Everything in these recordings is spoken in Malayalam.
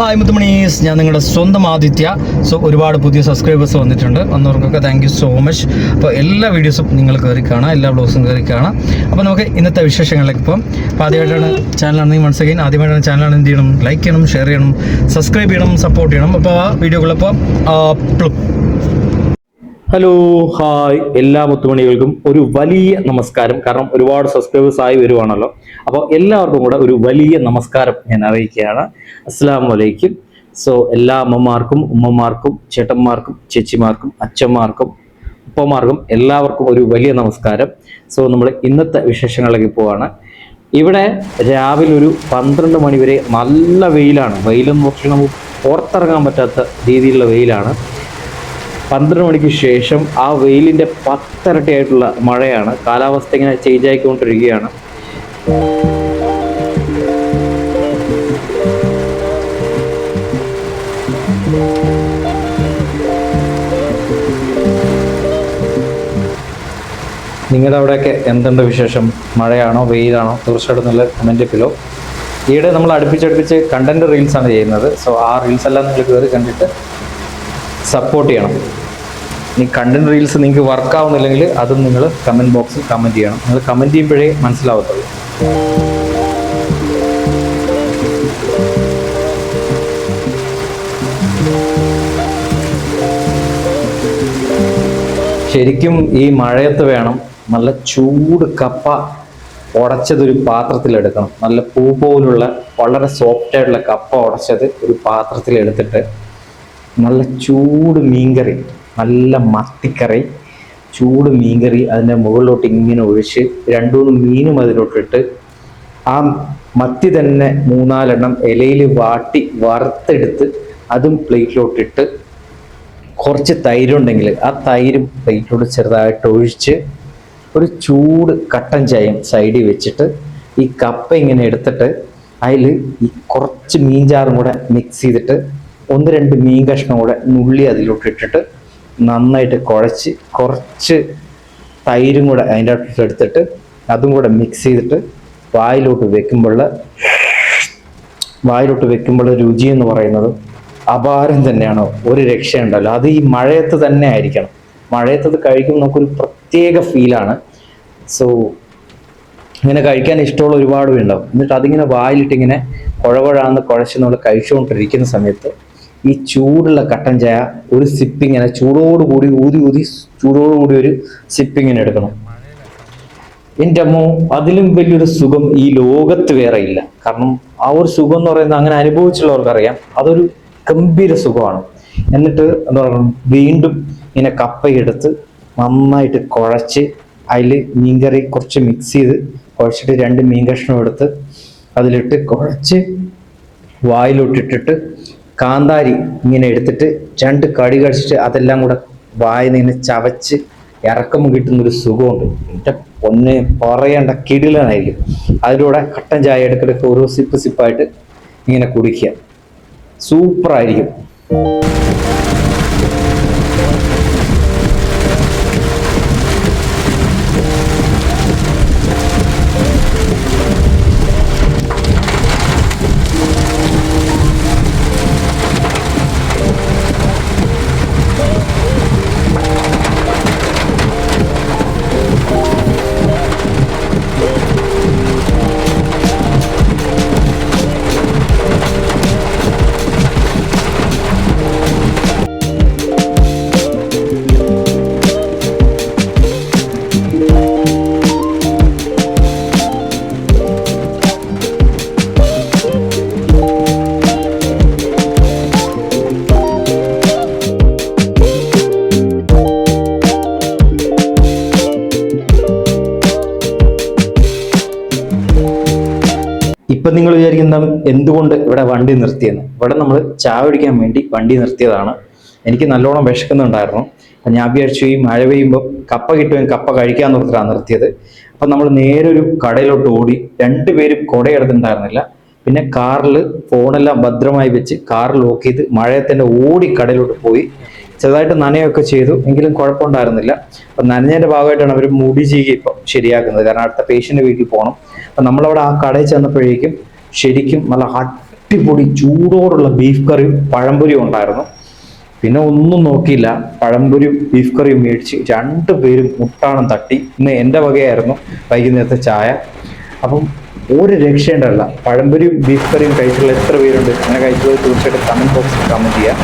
ഹായ് മുത്തുമണീസ്, ഞാൻ നിങ്ങളുടെ സ്വന്തം ആദിത്യ. സോ ഒരുപാട് പുതിയ സബ്സ്ക്രൈബേഴ്സ് വന്നിട്ടുണ്ട്. വന്നവർക്കൊക്കെ താങ്ക് യു സോ മച്ച്. അപ്പോൾ എല്ലാ വീഡിയോസും നിങ്ങൾ കയറി കാണാം, എല്ലാ വ്ലോഗ്സും കയറി കാണാം. അപ്പോൾ നമുക്ക് ഇന്നത്തെ വിശേഷങ്ങളിലേക്ക് പോകാം. അപ്പോൾ ആദ്യമായിട്ടാണ് ചാനലാണെങ്കിൽ വൺസ് അഗൈൻ ആദ്യമായിട്ടാണ് ചാനലാണ് എന്ത് ചെയ്യണം, ലൈക്ക് ചെയ്യണം, ഷെയർ ചെയ്യണം, സബ്സ്ക്രൈബ് ചെയ്യണം, സപ്പോർട്ട് ചെയ്യണം. അപ്പോൾ ആ വീഡിയോകളിപ്പോൾ ഹലോ ഹായ് എല്ലാ മുത്തുമണികൾക്കും ഒരു വലിയ നമസ്കാരം. കാരണം ഒരുപാട് സബ്സ്ക്രൈബേഴ്സ് ആയി വരുവാണല്ലോ. അപ്പോൾ എല്ലാവർക്കും കൂടെ ഒരു വലിയ നമസ്കാരം ഞാൻ അറിയിക്കുകയാണ്. അസ്സലാമു അലൈക്കും. സോ എല്ലാ അമ്മമാർക്കും, ഉമ്മമാർക്കും, ചേട്ടന്മാർക്കും, ചേച്ചിമാർക്കും, അച്ഛന്മാർക്കും, ഉപ്പമാർക്കും എല്ലാവർക്കും ഒരു വലിയ നമസ്കാരം. സോ നമ്മൾ ഇന്നത്തെ വിശേഷങ്ങളിലേക്ക് പോവാണ്. ഇവിടെ രാവിലെ ഒരു 12 മണി വരെ നല്ല വെയിലാണ്. വെയിലെന്ന് പറഞ്ഞാൽ നമുക്ക് പുറത്തിറങ്ങാൻ പറ്റാത്ത രീതിയിലുള്ള വെയിലാണ്. 12 മണിക്ക് ശേഷം ആ വെയിലിൻ്റെ 10 ഇരട്ടിയായിട്ടുള്ള മഴയാണ്. കാലാവസ്ഥ ഇങ്ങനെ ചേഞ്ച് ആയിക്കൊണ്ടിരിക്കുകയാണ്. നിങ്ങളുടെ അവിടെയൊക്കെ എന്തുണ്ട് വിശേഷം? മഴയാണോ വെയിലാണോ? തീർച്ചയായിട്ടും നല്ല കമൻറ്റിലോ. ഈയിടെ നമ്മൾ അടുപ്പിച്ചടുപ്പിച്ച് കണ്ടന്റ് റീൽസാണ് ചെയ്യുന്നത്. സോ ആ റീൽസ് എല്ലാം നിങ്ങൾ കയറി കണ്ടിട്ട് സപ്പോർട്ട് ചെയ്യണം. ഈ കണ്ടന്റ് റീൽസ് നിങ്ങൾക്ക് വർക്കാവുന്നില്ലെങ്കിൽ അതും നിങ്ങൾ കമൻറ്റ് ബോക്സിൽ കമൻറ്റ് ചെയ്യണം. നിങ്ങൾ കമൻറ്റ് ചെയ്യുമ്പോഴേ മനസ്സിലാവത്തുള്ളൂ. ശരിക്കും ഈ മഴയത്ത് വേണം നല്ല ചൂട് കപ്പ ഉടച്ചതൊരു പാത്രത്തിലെടുക്കണം. നല്ല പൂ പോലുള്ള വളരെ സോഫ്റ്റ് ആയിട്ടുള്ള കപ്പ ഉടച്ചത് ഒരു പാത്രത്തിലെടുത്തിട്ട് നല്ല ചൂട് മീൻകറി, നല്ല മത്തിക്കറി, ചൂട് മീൻകറി അതിൻ്റെ മുകളിലോട്ട് ഇങ്ങനെ ഒഴിച്ച് 2-3 മീനും അതിലോട്ടിട്ട് ആ മത്തി തന്നെ 3-4 എണ്ണം ഇലയിൽ വാട്ടി വറുത്തെടുത്ത് അതും പ്ലേറ്റിലോട്ടിട്ട് കുറച്ച് തൈരുണ്ടെങ്കിൽ ആ തൈരും പ്ലേറ്റിലോട്ട് ചെറുതായിട്ട് ഒഴിച്ച് ഒരു ചൂട് കട്ടൻ ചായയും സൈഡിൽ വെച്ചിട്ട് ഈ കപ്പ ഇങ്ങനെ എടുത്തിട്ട് അതിൽ ഈ കുറച്ച് മീൻചാറും കൂടെ മിക്സ് ചെയ്തിട്ട് 1-2 മീൻ കഷ്ണം കൂടെ നുള്ളി അതിലോട്ട് ഇട്ടിട്ട് നന്നായിട്ട് കുഴച്ച് കുറച്ച് തൈരും കൂടെ അതിൻ്റെ അടുത്ത് എടുത്തിട്ട് അതും കൂടെ മിക്സ് ചെയ്തിട്ട് വായിലോട്ട് വെക്കുമ്പോൾ വായിലോട്ട് വെക്കുമ്പോൾ രുചി എന്ന് പറയുന്നത് അപാരം തന്നെയാണ്. ഒരു രക്ഷയുണ്ടല്ലോ. അത് ഈ മഴയത്ത് തന്നെ ആയിരിക്കണം. മഴയത്തത് കഴിക്കുമ്പോൾ നമുക്കൊരു പ്രത്യേക ഫീലാണ്. സോ ഇങ്ങനെ കഴിക്കാൻ ഇഷ്ടമുള്ള ഒരുപാട് ഉണ്ടാവും. എന്നിട്ട് അതിങ്ങനെ വായിലിട്ട് ഇങ്ങനെ കുഴകുഴാന്ന് കുഴച്ച് നമ്മൾ കഴിച്ചുകൊണ്ടിരിക്കുന്ന സമയത്ത് ഈ ചൂടുള്ള കട്ടൻ ചായ ഒരു സിപ്പിങ്ങനെ ചൂടോടുകൂടി ഊതി ചൂടോടുകൂടി ഒരു സിപ്പിങ്ങനെ എടുക്കണം. എൻ്റെ അമ്മോ, അതിലും വലിയൊരു സുഖം ഈ ലോകത്ത് വേറെ ഇല്ല. കാരണം ആ ഒരു സുഖം എന്ന് പറയുന്നത് അങ്ങനെ അനുഭവിച്ചുള്ളവർക്കറിയാം. അതൊരു ഗംഭീര സുഖമാണ്. എന്നിട്ട് എന്താ പറയുക, വീണ്ടും ഇങ്ങനെ കപ്പയെടുത്ത് നന്നായിട്ട് കുഴച്ച് അതിൽ മീൻകറി കുറച്ച് മിക്സ് ചെയ്ത് കുഴച്ചിട്ട് 2 മീൻ കഷ്ണം എടുത്ത് അതിലിട്ട് കുഴച്ച് വായിലോട്ടിട്ടിട്ട് കാന്താരി ഇങ്ങനെ എടുത്തിട്ട് 2 കടി കഴിച്ചിട്ട് അതെല്ലാം കൂടെ വായിൽ നിന്ന് ചവച്ച് ഇറക്കുമ്പോൾ കിട്ടുന്നൊരു സുഖമുണ്ട്. എൻ്റെ പൊന്നെ പറയേണ്ട, കിടിലനായിരിക്കും. അതിലൂടെ കട്ടൻ ചായ എടുക്കെടുക്ക് ഓരോ സിപ്പായിട്ട് ഇങ്ങനെ കുടിക്കുക. സൂപ്പറായിരിക്കും. ഇപ്പം നിങ്ങൾ വിചാരിക്കുന്ന എന്തുകൊണ്ട് ഇവിടെ വണ്ടി നിർത്തിയെന്ന്. ഇവിടെ നമ്മൾ ചായ കുടിക്കാൻ വേണ്ടി വണ്ടി നിർത്തിയതാണ്. എനിക്ക് നല്ലോണം വിശക്കുന്നുണ്ടായിരുന്നു. അപ്പം ഞാൻ വിചാരിച്ചു ഈ മഴ പെയ്യുമ്പോൾ കപ്പ കിട്ടുമെങ്കിൽ കപ്പ കഴിക്കാന്ന് ഓർത്തിട്ടാണ് നിർത്തിയത്. അപ്പം നമ്മൾ നേരെ ഒരു കടയിലോട്ട് ഓടി. 2 പേരും കുടയെടുത്തിട്ടുണ്ടായിരുന്നില്ല. പിന്നെ കാറിൽ ഫോണെല്ലാം ഭദ്രമായി വെച്ച് കാർ ലോക്ക് ചെയ്ത് മഴയത്തന്നെ ഓടി കടയിലോട്ട് പോയി. ചെറുതായിട്ട് നനയൊക്കെ ചെയ്തു, എങ്കിലും കുഴപ്പമുണ്ടായിരുന്നില്ല. അപ്പം നനഞ്ഞതിൻ്റെ ഭാഗമായിട്ടാണ് അവർ മുടി ചീകി ഇപ്പം ശരിയാക്കുന്നത്. കാരണം അടുത്ത പേഷ്യൻ്റെ വീട്ടിൽ പോകണം. അപ്പം നമ്മളവിടെ ആ കടയിൽ ചെന്നപ്പോഴേക്കും ശരിക്കും നല്ല അടിപൊളി ചൂടോടുള്ള ബീഫ് കറിയും പഴംപൊരിയും ഉണ്ടായിരുന്നു. പിന്നെ ഒന്നും നോക്കിയില്ല, പഴംപൊരിയും ബീഫ് കറിയും മേടിച്ച് 2 പേരും മുട്ടാണം തട്ടി. ഇന്ന് എൻ്റെ വകയായിരുന്നു വൈകുന്നേരത്തെ ചായ. അപ്പം ഒരു രക്ഷയുണ്ടല്ല. പഴംപൊരിയും ബീഫ് കറിയും കഴിച്ചുള്ള എത്ര പേരുണ്ട്? അങ്ങനെ കഴിച്ചത് തീർച്ചയായിട്ടും കമൻറ്റ് ബോക്സിൽ കമൻറ്റ് ചെയ്യാം.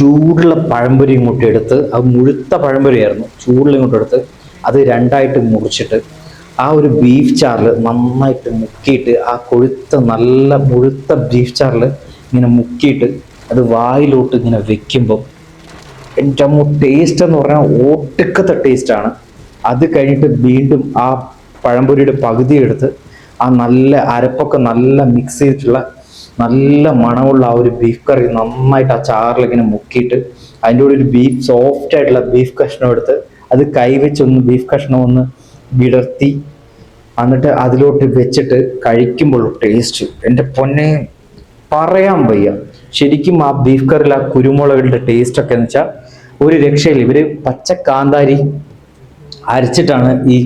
ചൂടുള്ള പഴംപൊരി ഇങ്ങോട്ട് എടുത്ത്, അത് മുഴുത്ത പഴംപൊരിയായിരുന്നു, ചൂടുള്ള ഇങ്ങോട്ട് എടുത്ത് അത് 2ആയിട്ട് മുറിച്ചിട്ട് ആ ഒരു ബീഫ് ചാറിൽ നന്നായിട്ട് മുക്കിയിട്ട്, ആ നല്ല മുഴുത്ത ബീഫ് ചാറിൽ ഇങ്ങനെ മുക്കിയിട്ട് അത് വായിലോട്ട് ഇങ്ങനെ വെക്കുമ്പം എൻ്റെ ടേസ്റ്റ് എന്ന് പറഞ്ഞാൽ ഒട്ടുക്കത്തെ ടേസ്റ്റാണ്. അത് കഴിഞ്ഞിട്ട് വീണ്ടും ആ പഴംപൊരിയുടെ പകുതി എടുത്ത് ആ നല്ല അരപ്പൊക്കെ നല്ല മിക്സ് ചെയ്തിട്ടുള്ള നല്ല മണമുള്ള ആ ഒരു ബീഫ് കറി നന്നായിട്ട് ആ ചാറിൽ ഇങ്ങനെ മുക്കിയിട്ട് അതിൻ്റെ കൂടെ ഒരു ബീഫ് സോഫ്റ്റ് ആയിട്ടുള്ള ബീഫ് കഷ്ണം എടുത്ത് അത് കൈവച്ചൊന്ന് ബീഫ് കഷ്ണം ഒന്ന് വിടർത്തി എന്നിട്ട് അതിലോട്ട് വെച്ചിട്ട് കഴിക്കുമ്പോൾ ടേസ്റ്റ് എൻ്റെ പൊന്നെ പറയാൻ വയ്യ. ശരിക്കും ആ ബീഫ് കറിയിൽ ആ കുരുമുളകളുടെ ടേസ്റ്റ് ഒക്കെ എന്ന് വെച്ചാൽ ഒരു രക്ഷയില്ല. ഇവര് പച്ച കാന്താരി അരച്ചിട്ടാണ് ഈ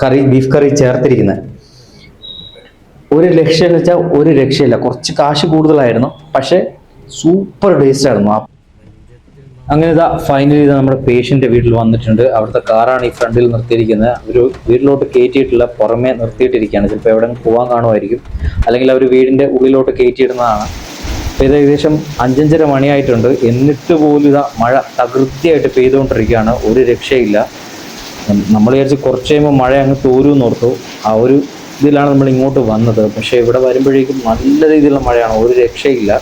കറി ബീഫ് കറി ചേർത്തിരിക്കുന്നത്. ഒരു രക്ഷ എന്ന് വെച്ചാൽ ഒരു രക്ഷയില്ല. കുറച്ച് കാശ് കൂടുതലായിരുന്നു, പക്ഷെ സൂപ്പർ ടേസ്റ്റ് ആയിരുന്നു. അങ്ങനെ ഇതാ ഫൈനലി ഇത് നമ്മുടെ പേഷ്യൻ്റെ വീട്ടിൽ വന്നിട്ടുണ്ട്. അവിടുത്തെ കാറാണ് ഈ ഫ്രണ്ടിൽ നിർത്തിയിരിക്കുന്നത്. ഒരു വീട്ടിലോട്ട് കയറ്റിയിട്ടില്ല, പുറമെ നിർത്തിയിട്ടിരിക്കുകയാണ്. ചിലപ്പോൾ എവിടെ പോകാൻ കാണുമായിരിക്കും, അല്ലെങ്കിൽ അവർ വീടിൻ്റെ ഉള്ളിലോട്ട് കയറ്റിയിടുന്നതാണ്. അപ്പോൾ ഇത് ഏകദേശം 5:30 മണിയായിട്ടുണ്ട്. എന്നിട്ട് പോലും ഇതാ മഴ തകൃതിയായിട്ട് പെയ്തുകൊണ്ടിരിക്കുകയാണ്. ഒരു രക്ഷയില്ല. നമ്മൾ വിചാരിച്ച് കുറച്ച് കഴിയുമ്പോൾ മഴ അങ്ങ് തോരുമെന്ന് ഓർത്തു. ആ ഒരു ഇതിലാണ് നമ്മൾ ഇങ്ങോട്ട് വന്നത്. പക്ഷേ ഇവിടെ വരുമ്പോഴേക്കും നല്ല രീതിയിലുള്ള മഴയാണ്, ഒരു രക്ഷയില്ല.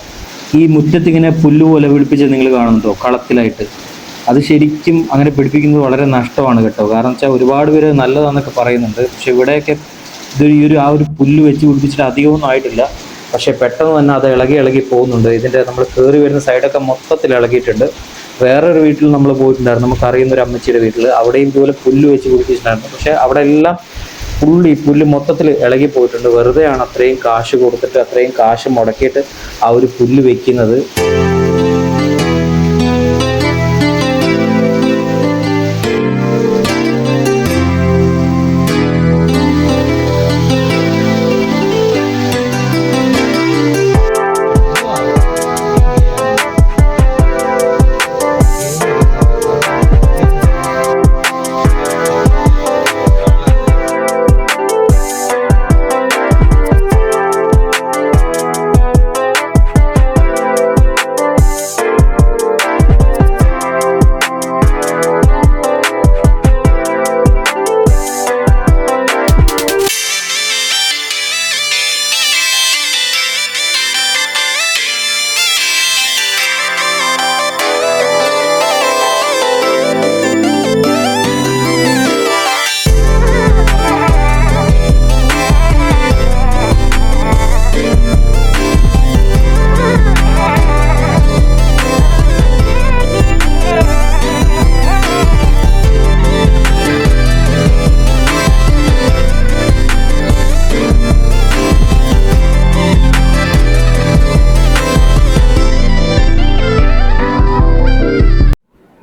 ഈ മുറ്റത്തിങ്ങനെ പുല്ല് പോലെ പിടിപ്പിച്ച് നിങ്ങൾ കാണുന്നുണ്ടോ കളത്തിലായിട്ട്? അത് ശരിക്കും അങ്ങനെ പിടിപ്പിക്കുന്നത് വളരെ നഷ്ടമാണ് കേട്ടോ. കാരണം വെച്ചാൽ ഒരുപാട് പേര് നല്ലതാണെന്നൊക്കെ പറയുന്നുണ്ട്. പക്ഷെ ഇവിടെയൊക്കെ ഇത് ഈ ഒരു ആ ഒരു പുല്ല് വെച്ച് പിടിപ്പിച്ചിട്ട് അധികമൊന്നും ആയിട്ടില്ല. പക്ഷെ പെട്ടെന്ന് തന്നെ അത് ഇളകി പോകുന്നുണ്ട്. ഇതിൻ്റെ നമ്മൾ കയറി വരുന്ന സൈഡൊക്കെ മൊത്തത്തിൽ ഇളകിയിട്ടുണ്ട്. വേറൊരു വീട്ടിൽ നമ്മൾ പോയിട്ടുണ്ടായിരുന്നു, നമുക്കറിയുന്ന ഒരു അമ്മച്ചിയുടെ വീട്ടിൽ. അവിടെയും ഇതുപോലെ പുല്ല് വെച്ച് പിടിപ്പിച്ചിട്ടുണ്ടായിരുന്നു. പക്ഷെ അവിടെ എല്ലാം ഈ പുല്ല് മൊത്തത്തിൽ ഇളകി പോയിട്ടുണ്ട്. വെറുതെയാണ് അത്രയും കാശ് കൊടുത്തിട്ട് അത്രയും കാശ് മുടക്കിയിട്ട് ആ ഒരു പുല്ല് വെക്കുന്നത്.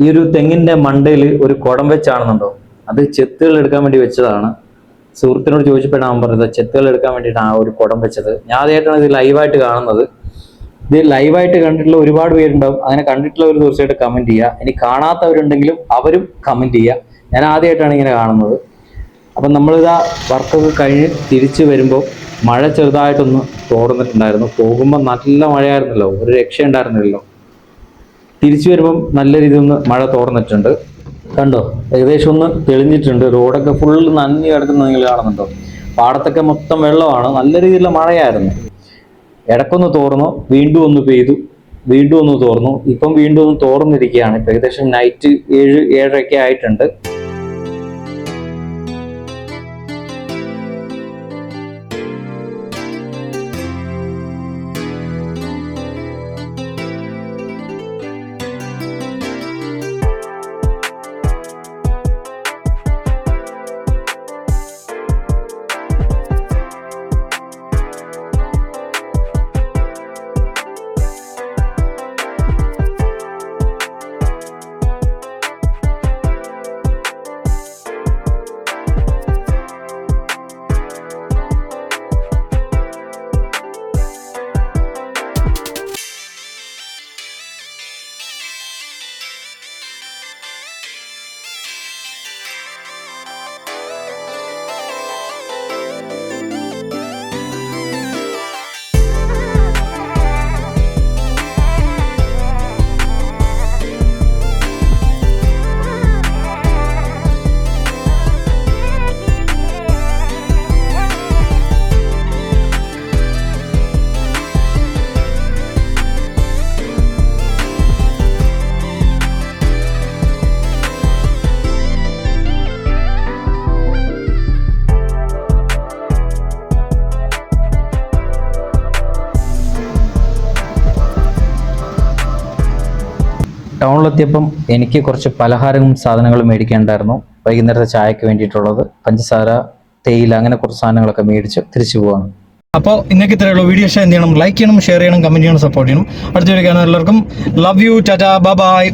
ഈ ഒരു തെങ്ങിന്റെ മണ്ടയിൽ ഒരു കുടം വെച്ചാണെന്നുണ്ടോ, അത് ചെത്തുകൾ എടുക്കാൻ വേണ്ടി വെച്ചതാണ്. സുഹൃത്തിനോട് ചോദിച്ചപ്പോഴാണ് അവൻ പറഞ്ഞത് ചെത്തുകൾ എടുക്കാൻ വേണ്ടിയിട്ടാണ് ആ ഒരു കുടം വെച്ചത്. ഞാൻ ആദ്യമായിട്ടാണ് ഇത് ലൈവായിട്ട് കാണുന്നത്. ഇത് ലൈവായിട്ട് കണ്ടിട്ടുള്ള ഒരുപാട് പേരുണ്ടാവും. അങ്ങനെ കണ്ടിട്ടുള്ളവർ തീർച്ചയായിട്ടും കമന്റ് ചെയ്യുക. ഇനി കാണാത്തവരുണ്ടെങ്കിലും അവരും കമന്റ് ചെയ്യുക. ഞാൻ ആദ്യമായിട്ടാണ് ഇങ്ങനെ കാണുന്നത്. അപ്പം നമ്മളിതാ വർക്കൊക്കെ കഴിഞ്ഞ് തിരിച്ചു വരുമ്പോൾ മഴ ചെറുതായിട്ടൊന്ന് തോർന്നിട്ടുണ്ടായിരുന്നു. പോകുമ്പോൾ നല്ല മഴയായിരുന്നല്ലോ, ഒരു രക്ഷ ഉണ്ടായിരുന്നില്ലല്ലോ. തിരിച്ചു വരുമ്പം നല്ല രീതിയിൽ ഒന്ന് മഴ തോർന്നിട്ടുണ്ട്. കണ്ടോ, ഏകദേശം ഒന്ന് തെളിഞ്ഞിട്ടുണ്ട്. റോഡൊക്കെ ഫുൾ നനഞ്ഞു കിടക്കുന്നത് നിങ്ങൾ കാണുന്നുണ്ടോ? പാടത്തൊക്കെ മൊത്തം വെള്ളമാണ്. നല്ല രീതിയിലുള്ള മഴയായിരുന്നു. ഇടക്കൊന്ന് തോർന്നു, വീണ്ടും ഒന്ന് പെയ്തു, വീണ്ടും ഒന്ന് തോർന്നു, ഇപ്പം വീണ്ടും ഒന്ന് തോർന്നിരിക്കുകയാണ്. ഇപ്പം ഏകദേശം നൈറ്റ് 7-7:30 ആയിട്ടുണ്ട്. ടൗണിലെത്തിയപ്പം എനിക്ക് കുറച്ച് പലഹാരവും സാധനങ്ങളും മേടിക്കേണ്ടായിരുന്നു. വൈകുന്നേരത്തെ ചായക്ക് വേണ്ടിയിട്ടുള്ളത്, പഞ്ചസാര, തേയില, അങ്ങനെ കുറച്ച് സാധനങ്ങളൊക്കെ മേടിച്ച് തിരിച്ചു പോവാണ്. അപ്പോൾ ഇന്നൊക്കെ ഇത്രയുള്ളൂ. വീഡിയോ ഇഷ്ടം എന്ത് ചെയ്യണം? ലൈക്ക് ചെയ്യണം, ഷെയർ ചെയ്യണം, കമന്റ് ചെയ്യണം, സപ്പോർട്ട് ചെയ്യണം. അടുത്ത വീഡിയോ കാണാൻ എല്ലാവർക്കും love you, Tata, bye bye.